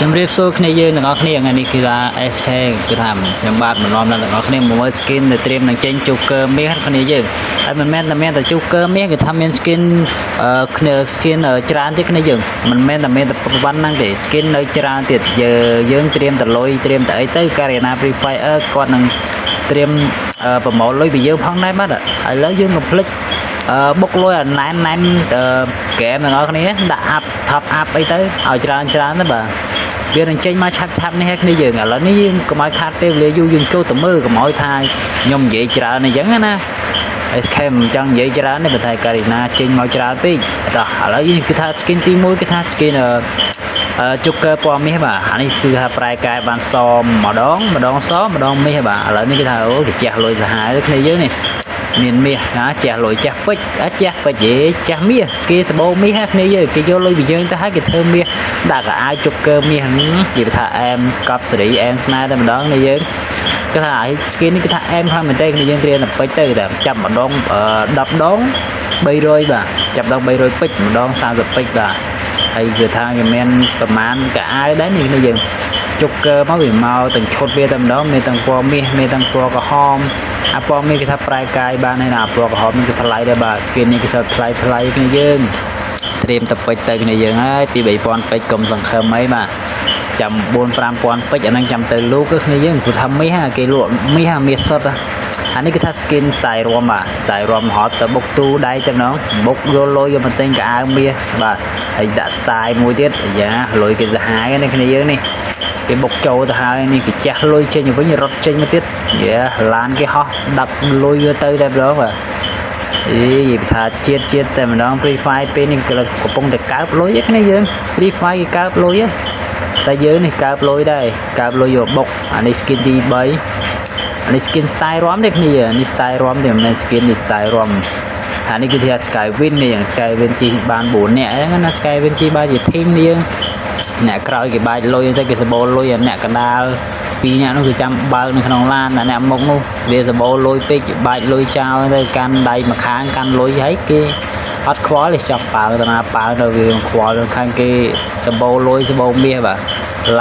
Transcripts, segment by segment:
ជំរាបសួរគ្នាយើងទាំងអស់គ្នាថ្ងៃនេះគឺថា SK គឺថាខ្ញុំបាទបន្លំដល់ទាំងអស់គ្នាមកមើល skin ដែលត្រៀមនឹងចេញជូកឺមាសគ្នាយើងហើយមិនមែនតែមានតែជូកឺមាសគឺថាមាន skin គ្នា skin ច្រើនទៀតគ្នាយើងមិនមែនតែមានតែប៉ុណ្ណឹងទេ skin នៅច្រើនទៀតយើងត្រៀមតែលុយត្រៀមតែអីទៅ Garena Free Fire គាត់នឹងត្រៀមប្រមូលលុយពីយើងផងដែរបាទឥឡូវយើងកុំភ្លេចបុកលុយណែនហ្គេមទាំងអស់គ្នាដាក់ up top up អីទៅឲ្យច្រើនទៅបាទវានឹងចេញមកឆាប់នេះឲ្យគ្នាយើងឥឡូវនេះយើងកុំឲ្យខាតពេលវេលាយូរយើងចូលទៅមើលកុំឲ្យថាខ្ញុំនិយាយច្រើនអញ្ចឹងណា SK មិនចង់និយាយច្រើនទេបើតែ Garena ចេញមកច្រើនពេកតោះឥឡូវយើងគឺថា skin ទី1គឺថា skin ជូកឺពណ៌មាសបាទអានេះគឺថាប្រែកែបានសម្ដងសម្ដងមាសបាទឥឡូវនេះគឺថាអូគេជះលុយសាហាវគ្នាយើងនេះមានមាសណាជះលុយជះពេជ្រជះពេជ្រជះមាសគេសបោមាសគ្នាយើងគេយកលុយពីយើងទៅឲ្យគេធ្វើមាសដាក់កៅអៅជូកឺមាសនិយាយថាអែមកប់សេរីអែមស្នេហ៍តែម្ដងគ្នាយើងគេថាឲ្យ skin នេះគឺថាអែមខ្លាំងមែនតើគ្នាយើងត្រៀមតែពេជ្រទៅតែចាប់ម្ដង10ដង300បាទចាប់ដង300ពេជ្រម្ដង30ពេជ្របាទហើយគឺថាវាមានប្រមាណកៅអៅដែរនេះគ្នាយើងជូកឺមកវាមកទាំងឈុតវាតែម្ដងមានទាំងពណ៌មាសមានទាំងពណ៌ក្រហមអាពណ៌មាសគេថាប្រែកាយបានហើយណាពណ៌ក្រហមនេះគឺថ្លៃដែរបាទ skin នេះគឺសើថ្លៃគ្នាយើងត្រៀមតែពេជ្រទៅគ្នាយើងហើយពី3000ពេជ្រកុំសង្ឃឹមអីបាទចាំ4-5000ពេជ្រអាហ្នឹងចាំទៅលូកគ្នាយើងព្រោះថាមាសគេលក់មាសសុទ្ធអានេះគឺថា skin style រួមបាទ style រួមហត់ទៅបុកទូដៃទៅម្ដងបុកយកលុយយកមកទិញកៅអៅមាសបាទហើយដាក់ style មួយទៀតយ៉ាលុយគេសាហាវនេះគ្នាយើងនេះគេបុកចូលទៅហើយនេះគេជះលុយចេញវិញរត់ចេញមកទៀតយ៉ាឡានគេហោះដាក់លុយវាទៅតែម្ដងបាទនិយាយថាជាតិតែម្ដង Free Fire ពេលនេះកំពុងតែកើបលុយគ្នាយើង Free Fire គេកើបលុយតែយើងនេះកើបលុយដែរកើបលុយយកបុកអានេះ skin ទី3អានេះ skin style រួមទេគ្នានេះ style រួមទេមិនមែន skin នេះ style រួមអានេះគឺថា Skywin នេះយ៉ាង Skywin ជីបាន4នាក់ហ្នឹងណា Skywin ជីបានជា team នេះអ្នកក្រោយគេបាច់លុយទៅគេសបោលុយអ្នកកណ្ដាល2នាក់នោះគឺចាំបើកនៅក្នុងឡានអ្នកមុខនោះវាសបោលលុយពេកបាច់លុយចោលទៅកាន់ដៃម្ខាងកាន់លុយហើយគេអត់ខ្វល់ទេចាប់ប៉ាវតាណាប៉ាវទៅវាខ្វល់ខាងគេសបោលុយសបោមាសបាទ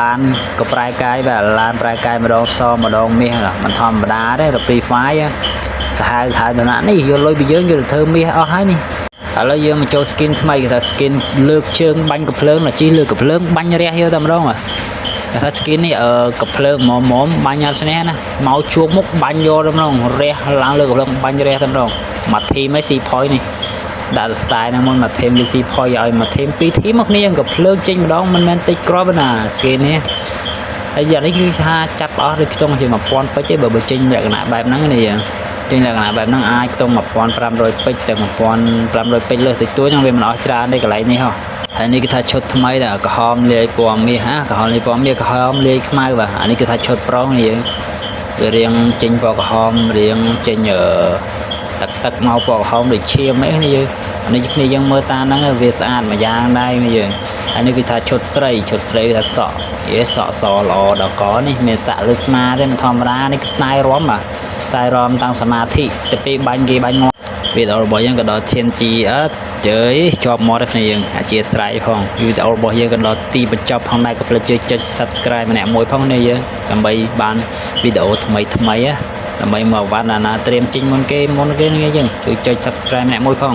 ឡានក៏ប្រែកាយបាទឡានប្រែកាយម្ដងសម្ដងមាសមិនធម្មតាទេដល់ Free Fire សាហាវតាណានេះយកលុយពីយើងយកទៅធ្វើមាសអស់ហើយនេះឥឡូវយើងមកចូល skin ថ្មីគេថា skin លើកជើងបាញ់កាភ្លើងណាជីលើកកាភ្លើងបាញ់រះយកតែម្ដងគេថា skin នេះកាភ្លើងមុំបាញ់អត់ស្នេះណាមកជួបមុខបាញ់យកតែម្ដងរះឡើងលើកាភ្លើងបាញ់រះតែម្ដងមួយ team ឯង C point នេះដាក់ style ហ្នឹងមួយ team វា C point ឲ្យមួយ team 2 team មកគ្នាកាភ្លើងចេញម្ដងមិនមែនតិចគ្រាប់ណា skin នេះហើយយ៉ាងនេះគឺថាចាប់អស់ឬខ្ទង់ជា1000ពេជ្រទេបើចេញលក្ខណៈបែបហ្នឹងនេះចេញលក្ខណៈបែបហ្នឹងអាចខ្ទង់1500ពេជ្រទៅ1500ពេជ្រលើសតិចតួចហ្នឹងវាមិនអស់ច្រើនទេកន្លែងនេះហ៎ហើយនេះគឺថាឈុតថ្មីដែរក្រហមលាយពណ៌មាសក្រហមលាយពណ៌មាសក្រហមលាយខ្មៅបាទអានេះគឺថាឈុតប្រុងនេះវារៀងចេញពណ៌ក្រហមរៀងចេញទឹកមកពណ៌ក្រហមដូចឈាមអីគ្នាយើងអានេះគ្នាយើងមើលតាមហ្នឹងវាស្អាតមួយយ៉ាងដែរគ្នាយើងហើយនេះគឺថាឈុតស្រីថាសក់សក់សល្អដល់កនេះមានសាក់លើស្មាទេមិនធម្មតានេះគឺស្នាយរំបាទខ្សែរំតាំងសមាធិទៅពេលបាញ់គេបាញ់ងាប់វីដេអូរបស់យើងក៏ដល់ធានជីជាប់មាត់គ្នាយើងអធិស្ឋានផងវីដេអូរបស់យើងក៏ដល់ទីបញ្ចប់ផងដែរក៏ផ្លិចចុច Subscribe ម្នាក់មួយផងគ្នាយើងដើម្បីបានវីដេអូថ្មីដើម្បីមកវត្តណាត្រៀមចេញមុនគេគ្នាយើងជួយចុច Subscribe ម្នាក់មួយផង